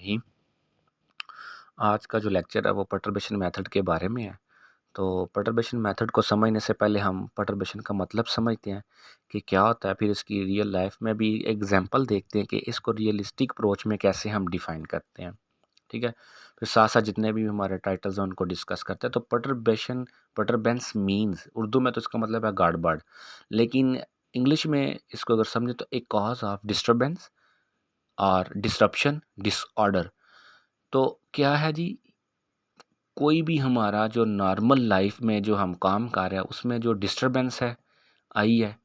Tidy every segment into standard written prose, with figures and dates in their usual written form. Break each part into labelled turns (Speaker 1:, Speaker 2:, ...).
Speaker 1: रहीम। आज का जो लेक्चर है वो पर्टर्बेशन मेथड के बारे में है। तो पर्टर्बेशन मेथड को समझने से पहले हम पर्टर्बेशन का मतलब समझते हैं कि क्या होता है, फिर इसकी रियल लाइफ में भी एग्जांपल देखते हैं कि इसको रियलिस्टिक अप्रोच में कैसे हम डिफ़ाइन करते हैं। ठीक है? फिर साथ-साथ जितने भी हमारे टाइटल्स हैं उनको डिस्कस करते हैं। तो पर्टर्बेंस मीन्स उर्दू में तो इसका मतलब है गड़बड़। लेकिन इंग्लिश में इसको अगर समझें तो एक कॉज़ ऑफ डिस्टर्बेंस और डिसरप्शन, डिसऑर्डर। तो क्या है जी, कोई भी हमारा जो नॉर्मल लाइफ में जो हम काम कर रहे हैं उसमें जो डिस्टरबेंस है आई है,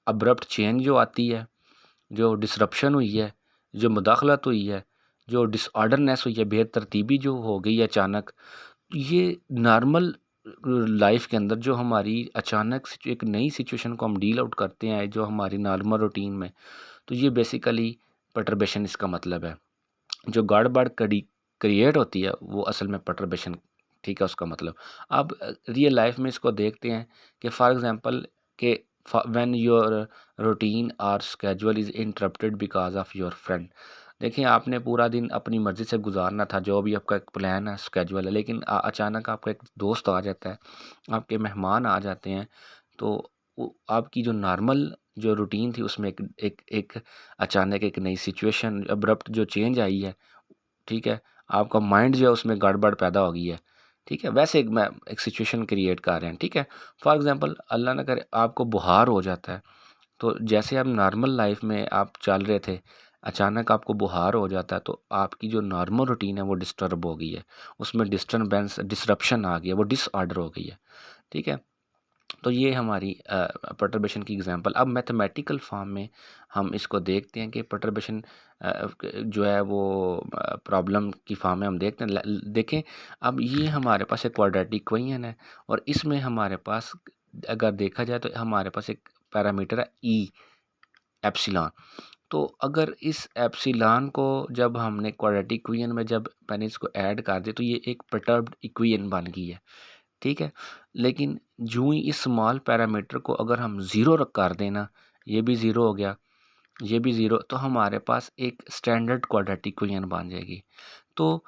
Speaker 1: अब्रप्ट चेंज जो आती है, जो डिसरप्शन हुई है, जो मुदाखलत हुई है, जो डिसऑर्डरनेस हुई है, बेतरतीबी जो हो गई है अचानक, ये नॉर्मल लाइफ के अंदर जो हमारी अचानक एक नई सिचुएशन को हम डील आउट करते हैं जो हमारी नॉर्मल रूटीन में, तो ये बेसिकली पर्टर्बेशन इसका मतलब है। जो गड़बड़ क्रिएट होती है वो असल में पर्टर्बेशन, ठीक है, उसका मतलब। अब रियल लाइफ में इसको देखते हैं कि फॉर एग्जांपल कि व्हेन योर रूटीन और schedule is interrupted because of your friend. देखिए, आपने पूरा दिन अपनी मर्ज़ी से गुजारना था, जो भी आपका एक प्लान है, स्केड्यूल है, लेकिन अचानक आपका एक दोस्त आ जाता है, आपके मेहमान आ जाते हैं, तो आपकी जो नॉर्मल जो रूटीन थी उसमें एक एक एक अचानक एक नई सिचुएशन अब्रप्ट जो चेंज आई है, ठीक है? आपका माइंड जो है उसमें गड़बड़ पैदा हो गई है, ठीक है? वैसे एक सिचुएशन क्रिएट कर रहे हैं, ठीक है? फॉर एग्ज़ाम्पल अल्लाह ना करे आपको बुखार हो जाता है, तो जैसे आप नॉर्मल लाइफ़ में आप चल रहे थे, अचानक आपको बुखार हो जाता है, तो आपकी जो नॉर्मल रूटीन है वो डिस्टर्ब हो गई है। उसमें डिस्टर्बेंस डिसरप्शन आ गई है, वो डिसऑर्डर हो गई है, ठीक है? तो ये हमारी पर्टर्बेशन की एग्जांपल। अब मैथमेटिकल फॉर्म में हम इसको देखते हैं कि पर्टर्बेशन जो है वो प्रॉब्लम की फॉर्म में हम देखते हैं। देखें, अब ये हमारे पास एक क्वाड्रेटिक इक्वेशन है और इसमें हमारे पास अगर देखा जाए तो हमारे पास एक पैरामीटर है ई एप्सिलॉन। तो अगर इस एप्सिलॉन को जब हमने क्वाड्रेटिक इक्वेशन में जब मैंने इसको ऐड कर दिया तो ये एक परटर्ब्ड इक्वेशन बन गई है, ठीक है? लेकिन यूँ ही इस स्मॉल पैरामीटर को अगर हम ज़ीरो कर दें ना, ये भी ज़ीरो हो गया, ये भी ज़ीरो, तो हमारे पास एक स्टैंडर्ड क्वाड्रेटिक इक्वेशन बन जाएगी। तो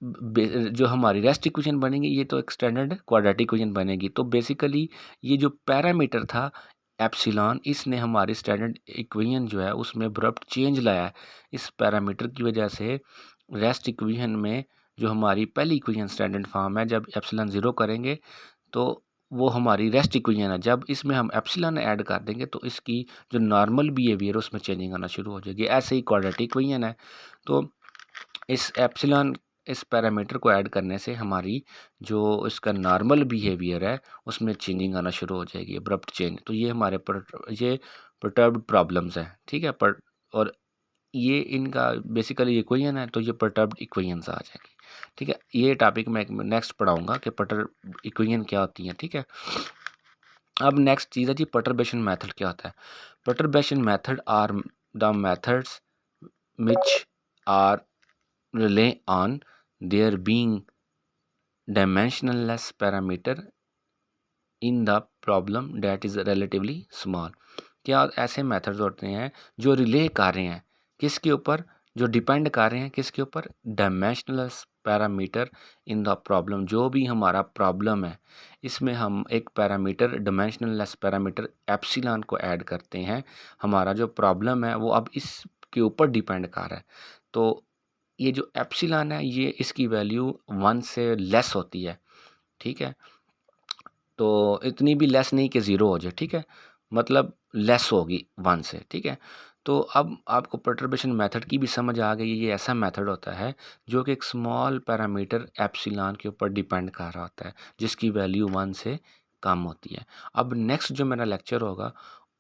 Speaker 1: बे जो हमारी रेस्ट इक्वेशन बनेगी ये तो एक स्टैंडर्ड क्वाड्रेटिक इक्वेशन बनेगी। तो बेसिकली ये जो पैरामीटर था एप्सिलॉन, इसने हमारी स्टैंडर्ड इक्वेशन जो है उसमें अब्रप्ट चेंज लाया है। इस पैरामीटर की वजह से रेस्ट इक्वेशन में जो हमारी पहली इक्वेशन स्टैंडर्ड फॉर्म है, जब एप्सिलॉन ज़ीरो करेंगे तो वो हमारी रेस्ट इक्वेशन है। जब इसमें हम एप्सिलॉन ऐड कर देंगे तो इसकी जो नॉर्मल बिहेवियर है उसमें चेंजिंग आना शुरू हो जाएगी। ऐसे ही क्वाड्रेटिक इक्वेशन है। तो इस एप्सिलॉन इस पैरामीटर को ऐड करने से हमारी जो इसका नॉर्मल बिहेवियर है उसमें चेंजिंग आना शुरू हो जाएगी, अब्रप्ट चेंज। तो ये हमारे ये परटर्ब्ड प्रॉब्लम्स हैं, ठीक है? पर और ये इनका बेसिकली इक्वेशन है, तो ये परटर्ब्ड इक्वेशंस आ जाएगी, ठीक है? ये टॉपिक मैं नेक्स्ट पढ़ाऊंगा कि परटर्ब्ड इक्वेशन क्या होती हैं, ठीक है? अब नेक्स्ट चीज़ है जी, परटर्बेशन मेथड क्या होता है? Perturbation method are the methods which are rely on there being dimensionless parameter in the problem that is relatively small। क्या ऐसे मेथड्स होते हैं जो रिले कर रहे हैं किसके ऊपर, जो डिपेंड कर रहे हैं किसके ऊपर, dimensionless parameter in the problem. जो भी हमारा प्रॉब्लम है इसमें हम एक पैरामीटर डायमेंशनलेस पैरामीटर एप्सिलॉन को ऐड करते हैं। हमारा जो प्रॉब्लम है वो अब इसके ऊपर डिपेंड कर रहा है। तो ये जो एप्सिलॉन है ये इसकी वैल्यू 1 से लेस होती है, ठीक है? तो इतनी भी लेस नहीं कि ज़ीरो हो जाए, ठीक है? मतलब लेस होगी 1 से, ठीक है? तो अब आपको परटर्बेशन मेथड की भी समझ आ गई है। ये ऐसा मेथड होता है जो कि एक स्मॉल पैरामीटर एप्सिलॉन के ऊपर डिपेंड कर रहा होता है, जिसकी वैल्यू 1 से कम होती है। अब नेक्स्ट जो मेरा लेक्चर होगा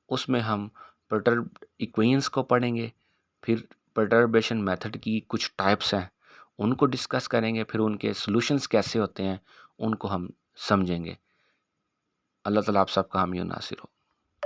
Speaker 1: उसमें हम परटर्ब्ड इक्वेशंस को पढ़ेंगे, फिर परटर्बेशन मेथड की कुछ टाइप्स हैं, उनको डिस्कस करेंगे, फिर उनके सॉल्यूशंस कैसे होते हैं, उनको हम समझेंगे। अल्लाह ताला आप सबका हामी और नासिर हो।